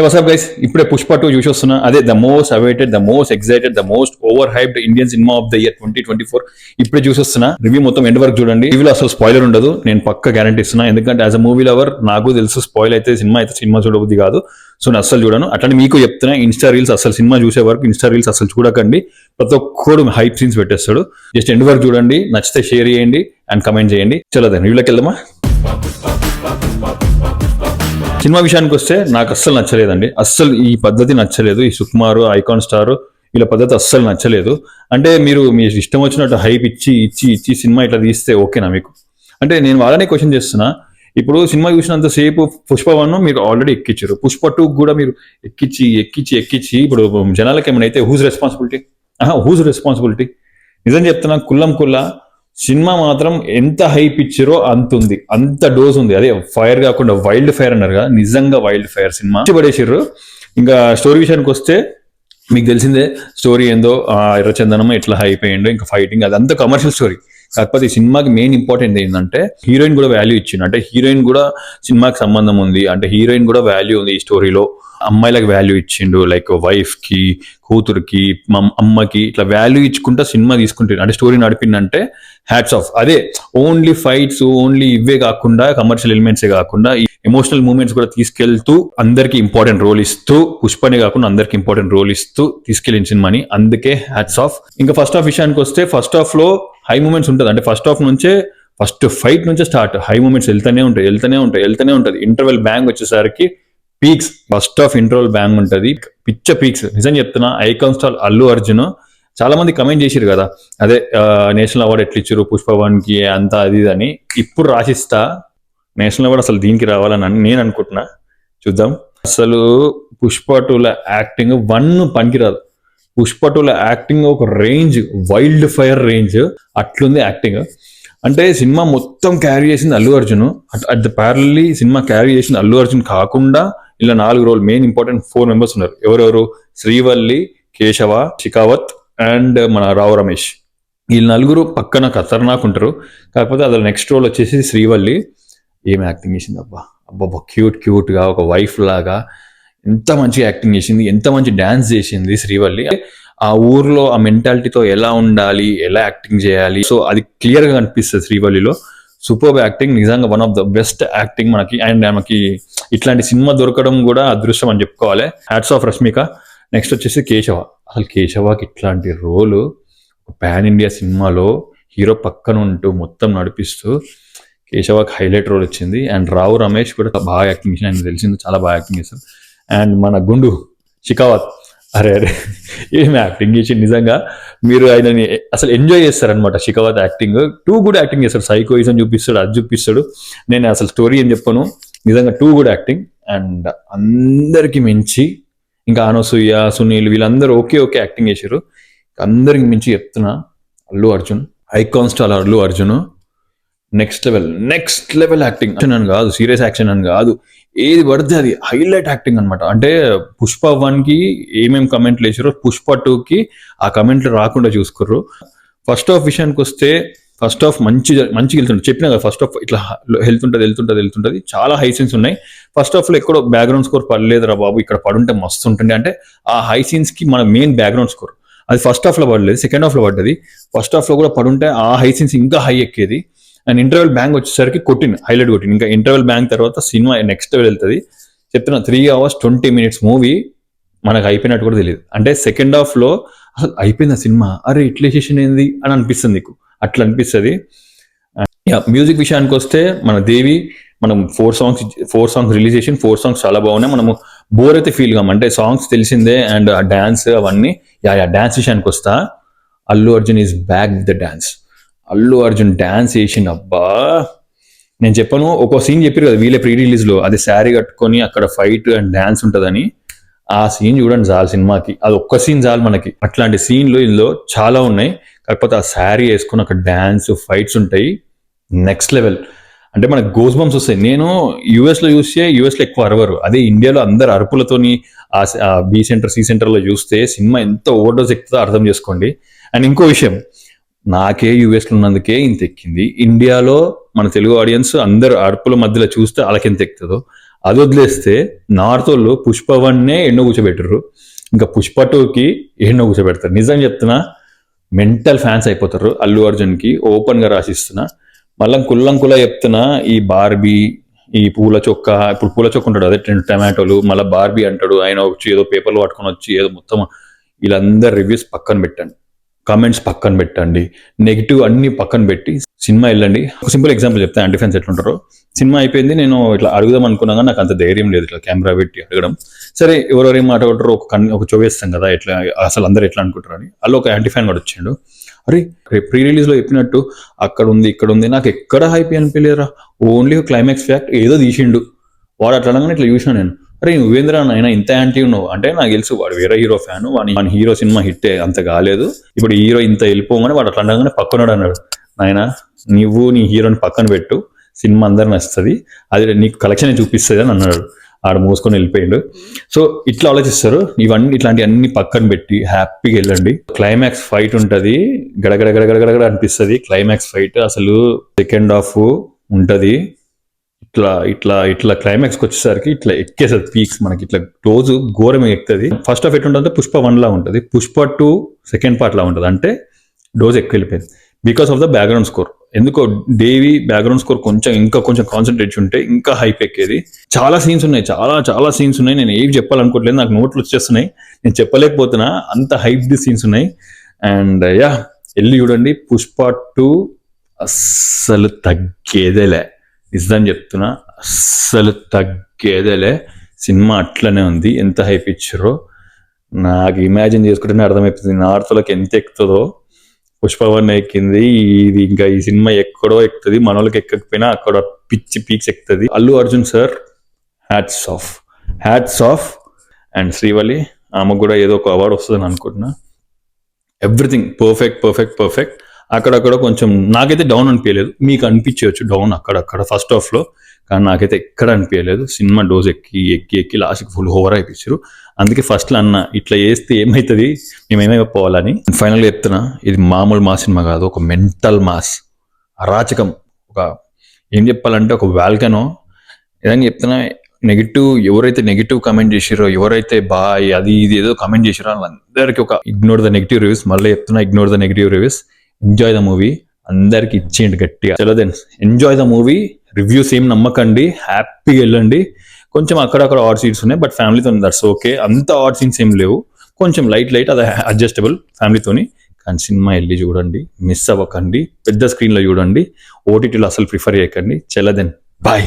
WhatsApp guys, ఇప్పుడే పుష్ప 2 చూసి వస్తున్నా. అదే the most awaited, the most excited, the most over hyped Indian cinema of the year 2024. ఇప్పుడే చూసి వస్తున్నా. రివ్యూ మొత్తం ఎండ్ వరకు చూడండి. రివ్యూలో అసలు స్పాయిలర్ ఉండదు, నేను పక్క గ్యారంటీ ఇస్తున్నా. ఎందుకంటే యాజ్ అ మూవీ లవర్ నాకు తెలుసు స్పాయిల్ అయితే సినిమా చూడబుద్ది కాదు. సో నేను అస్సలు చూడను. అట్లా మీకు చెప్తున్నా, ఇన్స్టా రీల్స్ అసలు సినిమా చూసే వరకు ఇన్స్టా రీల్స్ అసలు చూడకండి. ప్రతి ఒక్కడు హైప్ సీన్స్ పెట్టేస్తాడు. జస్ట్ ఎండ్ వరకు చూడండి, నచ్చితే షేర్ చేయండి అండ్ కమెంట్ చేయండి. చలో దాన్ని రివ్యూలోకి వెళ్దామా. సినిమా విషయానికి వస్తే నాకు అస్సలు నచ్చలేదండి. అస్సలు ఈ పద్ధతి నచ్చలేదు. ఈ సుకుమార్, ఐకాన్ స్టార్ వీళ్ళ పద్ధతి అస్సలు నచ్చలేదు. అంటే మీరు మీ ఇష్టం వచ్చినట్టు హైప్ ఇచ్చి సినిమా ఇట్లా తీస్తే ఓకేనా మీకు? అంటే నేను వాళ్ళనే క్వశ్చన్ చేస్తున్నా. ఇప్పుడు సినిమా చూసినంత సేపు పుష్ప 1 మీరు ఆల్రెడీ ఎక్కించారు, పుష్ప 2 కూడా మీరు ఎక్కించి ఇప్పుడు జనాలకి ఏమైనా అయితే హూజ్ రెస్పాన్సిబిలిటీ? నిజం చెప్తున్నా, కుల్లా సినిమా మాత్రం ఎంత హైప్ ఇచ్చారో అంత ఉంది, అంత డోస్ ఉంది. అదే ఫైర్ కాకుండా వైల్డ్ ఫైర్ అన్నారు కదా, నిజంగా వైల్డ్ ఫైర్ సినిమా పడేసారు. ఇంకా స్టోరీ విషయానికి వస్తే మీకు తెలిసిందే స్టోరీ ఏందో, ఎర్రచందనం ఎట్లా హైప్ అయ్యిందో, ఇంకా ఫైటింగ్ అదంతా కమర్షియల్ స్టోరీ. కాకపోతే ఈ సినిమాకి మెయిన్ ఇంపార్టెంట్ ఏంటంటే హీరోయిన్ కూడా వాల్యూ ఇచ్చింది. అంటే హీరోయిన్ కూడా సినిమాకి సంబంధం ఉంది, అంటే హీరోయిన్ కూడా వాల్యూ ఉంది ఈ స్టోరీలో. అమ్మాయిలకు వాల్యూ ఇచ్చిండు, లైక్ వైఫ్ కి, కూతురికి, అమ్మకి ఇట్లా వాల్యూ ఇచ్చుకుంటా సినిమా తీసుకుంటారు. అంటే స్టోరీ నడిపిందంటే హ్యాట్స్ ఆఫ్. అదే ఓన్లీ ఫైట్స్, ఓన్లీ ఇవే కాకుండా కమర్షియల్ ఎలిమెంట్సే కాకుండా ఎమోషనల్ మూమెంట్స్ కూడా తీసుకెళ్తూ అందరికి ఇంపార్టెంట్ రోల్ ఇస్తూ, పుష్పనే కాకుండా అందరికి ఇంపార్టెంట్ రోల్ ఇస్తూ తీసుకెళ్ళిన సినిమాని, అందుకే హ్యాట్స్ ఆఫ్. ఇంకా ఫస్ట్ హాఫ్ విషయానికి వస్తే ఫస్ట్ హాఫ్ లో హై మూమెంట్స్ ఉంటుంది. అంటే ఫస్ట్ హాఫ్ నుంచే, ఫస్ట్ ఫైట్ నుంచే స్టార్ట్ హై మూమెంట్స్ వెళ్తూనే ఉంటుంది. ఇంటర్వెల్ బ్యాంగ్ వచ్చేసరికి peaks. First half interval bang ఉంటుంది, పిచ్చ పీక్స్. నిజం చెప్తున్నా, ఐకాన్ స్టార్ అల్లు అర్జున్ చాలా మంది కమెంట్ చేసిరు కదా, అదే నేషనల్ అవార్డు ఎట్లా ఇచ్చారు పుష్ప 1 కి అంతా అది అని. ఇప్పుడు రాసిస్తా, నేషనల్ అవార్డు అసలు దీనికి రావాలని నేను అనుకుంటున్నా. చూద్దాం. అసలు పుష్ప 2 యాక్టింగ్ 1 పనికిరాదు. పుష్ప 2 యాక్టింగ్ ఒక రేంజ్, వైల్డ్ ఫైర్ రేంజ్ అట్లుంది యాక్టింగ్. అంటే సినిమా మొత్తం క్యారీ చేసింది Allu Arjun. At the ప్యారలీ cinema carry చేసింది అల్లు అర్జున్ కాకుండా ఇలా 4 రోల్ మెయిన్ ఇంపార్టెంట్ 4 మెంబర్స్ ఉన్నారు. ఎవరెవరు? శ్రీవల్లి, కేశవ, షికావత్ అండ్ మన రావు రమేష్. వీళ్ళు 4 పక్కన ఖతర్నాక్ ఉంటారు. కాకపోతే అదే నెక్స్ట్ రోల్ వచ్చేసి శ్రీవల్లి. ఏం యాక్టింగ్ చేసింది అబ్బా, క్యూట్ గా ఒక వైఫ్ లాగా ఎంత మంచి యాక్టింగ్ చేసింది, ఎంత మంచి డాన్స్ చేసింది శ్రీవల్లి. ఆ ఊర్లో ఆ మెంటాలిటీతో ఎలా ఉండాలి, ఎలా యాక్టింగ్ చేయాలి, సో అది క్లియర్ గా కనిపిస్తుంది శ్రీవల్లిలో. సూపర్ యాక్టింగ్, నిజంగా one of the best acting మనకి. అండ్ మనకి ఇట్లాంటి సినిమా దొరకడం కూడా అదృష్టం అని చెప్పుకోవాలి. Hats off Rashmika. నెక్స్ట్ వచ్చేసి కేశవ. అసలు కేశవకి ఇట్లాంటి రోలు పాన్ ఇండియా సినిమాలో హీరో పక్కన ఉంటూ మొత్తం నడిపిస్తూ కేశవకి హైలైట్ రోల్ వచ్చింది. అండ్ రావు రమేష్ కూడా బాగా యాక్టింగ్ చేసి, ఆయన తెలిసింది చాలా బాగా యాక్టింగ్ చేశారు. అండ్ మన గుండు షికావత్, అరే ఏం యాక్టింగ్ చేసి, నిజంగా మీరు ఆయనని అసలు ఎంజాయ్ చేస్తారనమాట. షికావత్ యాక్టింగ్ కూడా యాక్టింగ్ చేస్తాడు, సైకోయిజం చూపిస్తాడు, అది చూపిస్తాడు. నేను అసలు స్టోరీ ఏం చెప్పను, నిజంగా కూడా యాక్టింగ్. అండ్ అందరికి మించి ఇంకా అనసూయ, సునీల్ వీళ్ళందరూ ఓకే యాక్టింగ్ చేశారు. అందరికి మించి చెప్తున్నా Allu Arjun, icon star Allu Arjun next level acting అని కాదు, సీరియస్ యాక్షన్ అని కాదు, ఏది పడితే అది హైలైట్ యాక్టింగ్ అనమాట. అంటే పుష్ప 1 కి ఏమేమి కమెంట్లు వేసారో పుష్ప 2 కి ఆ కమెంట్లు రాకుండా చూసుకోర్రు. ఫస్ట్ హాఫ్ విషయానికి వస్తే ఫస్ట్ హాఫ్ మంచిగా వెళ్తుంటుంది. చెప్పినా కదా, ఫస్ట్ హాఫ్ ఇట్లా వెళ్తుంటది. చాలా హై సీన్స్ ఉన్నాయి. ఫస్ట్ హాఫ్ లో ఎక్కడో బ్యాక్గ్రౌండ్ స్కోర్ పడలేదురా బాబు, ఇక్కడ పడుంటే మస్తు ఉంటుంది. అంటే ఆ హై సీన్స్ కి మన మెయిన్ బ్యాక్గ్రౌండ్ స్కోర్ అది ఫస్ట్ హాఫ్ లో పడలేదు, సెకండ్ హాఫ్ లో పడ్డది. ఫస్ట్ హాఫ్ లో కూడా పడుంటే ఆ హై సీన్స్ ఇంకా హై ఎక్కేది. అండ్ ఇంటర్వెల్ బ్యాంక్ వచ్చేసరికి హైలైట్ కొట్టింది. ఇంకా ఇంటర్వెల్ బ్యాంక్ తర్వాత సినిమా నెక్స్ట్ వెళ్తుంది. చెప్తున్నా 3 hours 20 minutes మూవీ మనకు అయిపోయినట్టు కూడా తెలియదు. అంటే సెకండ్ హాఫ్ లో అసలు అయిపోయింది ఆ సినిమా, అరే ఇట్లా చేసిన ఏంది అని అనిపిస్తుంది నీకు, అట్లా అనిపిస్తుంది. మ్యూజిక్ విషయానికి వస్తే మన దేవి, మనం 4 songs రిలీజ్ చేసి 4 songs చాలా బాగున్నాయి. మనము బోర్ అయితే ఫీల్ కాము, అంటే సాంగ్స్ తెలిసిందే. అండ్ ఆ డాన్స్ అవన్నీ. డాన్స్ విషయానికి వస్తా, Allu Arjun is back with the dance. Allu Arjun dance వేసిన అబ్బా, నేను చెప్పను. ఒక సీన్ చెప్పారు కదా వీళ్ళే ప్రీ రిలీజ్ లో, అది శారీ కట్టుకొని అక్కడ ఫైట్ అండ్ డాన్స్ ఉంటుందని. ఆ సీన్ చూడండి చాలు సినిమాకి, అది ఒక్క సీన్ చాలు మనకి. అట్లాంటి సీన్లు ఇందులో చాలా ఉన్నాయి. కాకపోతే ఆ శారీ వేసుకుని అక్కడ డాన్స్ ఫైట్స్ ఉంటాయి నెక్స్ట్ లెవెల్. అంటే మనకు గోస్ బంప్స్ వస్తాయి. నేను యూఎస్ లో ఎక్కువ అరవరు, అదే ఇండియాలో అందరు అరుపులతోని ఆ బి సెంటర్ సి సెంటర్ లో చూస్తే సినిమా ఎంత ఓవర్డోస్ ఎక్కుతుందో అర్థం చేసుకోండి. అండ్ ఇంకో విషయం, నాకే యూఎస్లో ఉన్నందుకే ఇంత ఎక్కింది. ఇండియాలో మన తెలుగు ఆడియన్స్ అందరు అరుపుల మధ్యలో చూస్తే వాళ్ళకి ఎంత ఎక్కుతుందో అది వదిలేస్తే నార్త్ వాళ్ళు పుష్ప 1 ఎన్నో కూర్చోబెట్టరు, ఇంకా పుష్ప 2కి ఎన్నో కూర్చోబెడతారు. నిజం చెప్తున్నా, మెంటల్ ఫ్యాన్స్ అయిపోతారు అల్లు అర్జున్కి. ఓపెన్గా రాసిస్తున్నా, మళ్ళీ కుల్లంకులా చెప్తున్నా. ఈ బార్బీ, ఈ పూల చొక్క, ఇప్పుడు పూల చొక్క ఉంటాడు అదే 2 టమాటోలు, మళ్ళీ బార్బీ అంటాడు ఆయన వచ్చి ఏదో పేపర్లు పట్టుకొని వచ్చి ఏదో మొత్తం. వీళ్ళందరు రివ్యూస్ పక్కన పెట్టండి, కామెంట్స్ పక్కన పెట్టండి, నెగిటివ్ అన్ని పక్కన పెట్టి సినిమా వెళ్ళండి. ఒక సింపుల్ ఎగ్జాంపుల్ చెప్తాను యాంటీ ఫ్యాన్స్ ఎట్లుంటారో. సినిమా అయిపోయింది, నేను ఇట్లా అడుగుదాం అనుకున్నా కానీ నాకు అంత ధైర్యం లేదు ఇట్లా కెమెరా పెట్టి అడగడం. సరే ఎవరెవరేం మాట్లాడతారో ఒక చోవేస్తాం కదా, ఎట్లా అసలు అందరు ఎట్లా అనుకుంటారు అని. అలా ఒక యాంటీ ఫ్యాన్ కూడా వచ్చిండు, అరే ప్రీ రిలీజ్ లో చెప్పినట్టు అక్కడ ఉంది ఇక్కడ ఉంది, నాకు ఎక్కడ హైప్ అనిపించలేరా, ఓన్లీ క్లైమాక్స్ ఫ్యాక్ట్ ఏదో తీసిండు వాడు. అట్లా అనగానే ఇట్లా చూసినా నేను, అరే నువ్వేంద్రా నాయన ఇంత యాంటీ ఉన్నావు అంటే, నాకు తెలుసు వాడు వేరే హీరో ఫ్యాన్, వాని హీరో సినిమా హిట్ అంత కాలేదు, ఇప్పుడు హీరో ఇంత వెళ్ళిపోగానే వాడు అట్లా అనగానే పక్కనోడు అన్నాడు, నాయన నువ్వు నీ హీరోని పక్కన పెట్టు, సినిమా అందరు నచ్చుతుంది, అది నీకు కలెక్షన్ చూపిస్తుంది అని అన్నాడు. ఆడ మూసుకొని వెళ్ళిపోయిండు. సో ఇట్లా ఆలోచిస్తారు. ఇవన్నీ ఇట్లాంటి అన్ని పక్కన పెట్టి హ్యాపీగా వెళ్ళండి. క్లైమాక్స్ ఫైట్ ఉంటుంది, గడగడ గడగడ అనిపిస్తుంది క్లైమాక్స్ ఫైట్. అసలు సెకండ్ హాఫ్ ఉంటుంది, ఇట్లా ఇట్లా ఇట్లా క్లైమాక్స్కి వచ్చేసరికి ఇట్లా ఎక్కేస్తుంది పీక్స్ మనకి, ఇట్లా రోజు ఘోరం ఎక్కుతుంది. ఫస్ట్ హాఫ్ ఎట్లుంటుందంటే పుష్ప 1 లా ఉంటుంది, పుష్ప 2 సెకండ్ పార్ట్ లా ఉంటుంది, అంటే డోస్ ఎక్కువ వెళ్ళిపోయింది because of the background score. ఎందుకో దేవి బ్యాక్గ్రౌండ్ స్కోర్ ఇంకా కొంచెం కాన్సన్ట్రేట్ ఉంటే ఇంకా హైప్ ఎక్కేది. చాలా సీన్స్ ఉన్నాయి, చాలా సీన్స్ ఉన్నాయి. నేను ఏం చెప్పాలనుకోవట్లేదు, నాకు నోట్లు వచ్చేస్తున్నాయి, నేను చెప్పలేకపోతున్నా, అంత హైప్ ది సీన్స్ ఉన్నాయి. అండ్ యా వెళ్ళి చూడండి. పుష్ప 2 అస్సలు తగ్గేదేలే, నిజం చెప్తున్నా, అస్సలు తగ్గేదేలే. సినిమా అట్లనే ఉంది, ఎంత హైప్ ఇచ్చారో నాకు ఇమాజిన్ చేసుకుంటేనే అర్థమవుతుంది నార్త్లోకి ఎంత ఎక్కుతుందో. పుష్ప 1 ఎక్కింది, ఇది ఇంకా ఈ సినిమా ఎక్కడో ఎక్కుతుంది, మన వాళ్ళకి ఎక్కకపోయినా అక్కడ పిచ్చి పీక్స్ ఎక్కుతుంది. Allu Arjun sir hats off. And Srivalli, ఆమెకు కూడా ఏదో ఒక అవార్డు వస్తుందని అనుకుంటున్నా. Everything perfect. అక్కడక్కడ కొంచెం నాకైతే డౌన్ అనిపించలేదు, మీకు అనిపించవచ్చు డౌన్ అక్కడక్కడ ఫస్ట్ హాఫ్లో, కానీ నాకైతే ఎక్కడ అనిపించలేదు. సినిమా డోస్ ఎక్కి లాస్ట్కి ఫుల్ ఓవర్ అయిపించారు. అందుకే ఫస్ట్లో అన్న ఇట్లా చేస్తే ఏమవుతుంది, మేము ఏమైపోవాలని. ఫైనల్గా చెప్తున్నా, ఇది మామూలు మాస్ సినిమా కాదు, ఒక మెంటల్ మాస్, అరాచకం. ఒక ఏం చెప్పాలంటే ఒక వాల్కనో. ఏదైనా చెప్తున్నా, ఎవరైతే నెగిటివ్ కమెంట్ చేసిరో, ఎవరైతే బాయ్ అది ఇది ఏదో కమెంట్ చేసిరో వాళ్ళందరికీ ఒక ఇగ్నోర్ ద నెగిటివ్ రివ్యూస్. మళ్ళీ చెప్తున్నా, ignore the negative reviews, enjoy the movie. అందరికి ఇచ్చేయండి గట్టిగా. చలో then enjoy the movie. Reviews ఏం నమ్మకండి, హ్యాపీగా వెళ్ళండి. కొంచెం అక్కడక్కడ ఆడ్ సీన్స్ ఉన్నాయి, బట్ ఫ్యామిలీతో దట్స్ ఓకే. అంత ఆడ్ సీన్స్ ఏం లేవు, కొంచెం లైట్ అది అడ్జస్టబుల్ ఫ్యామిలీతోని. కానీ సినిమా వెళ్ళి చూడండి, మిస్ అవ్వకండి, పెద్ద స్క్రీన్లో చూడండి, ఓటీటీలో అసలు ప్రిఫర్ చేయకండి. చలో దెన్ బాయ్.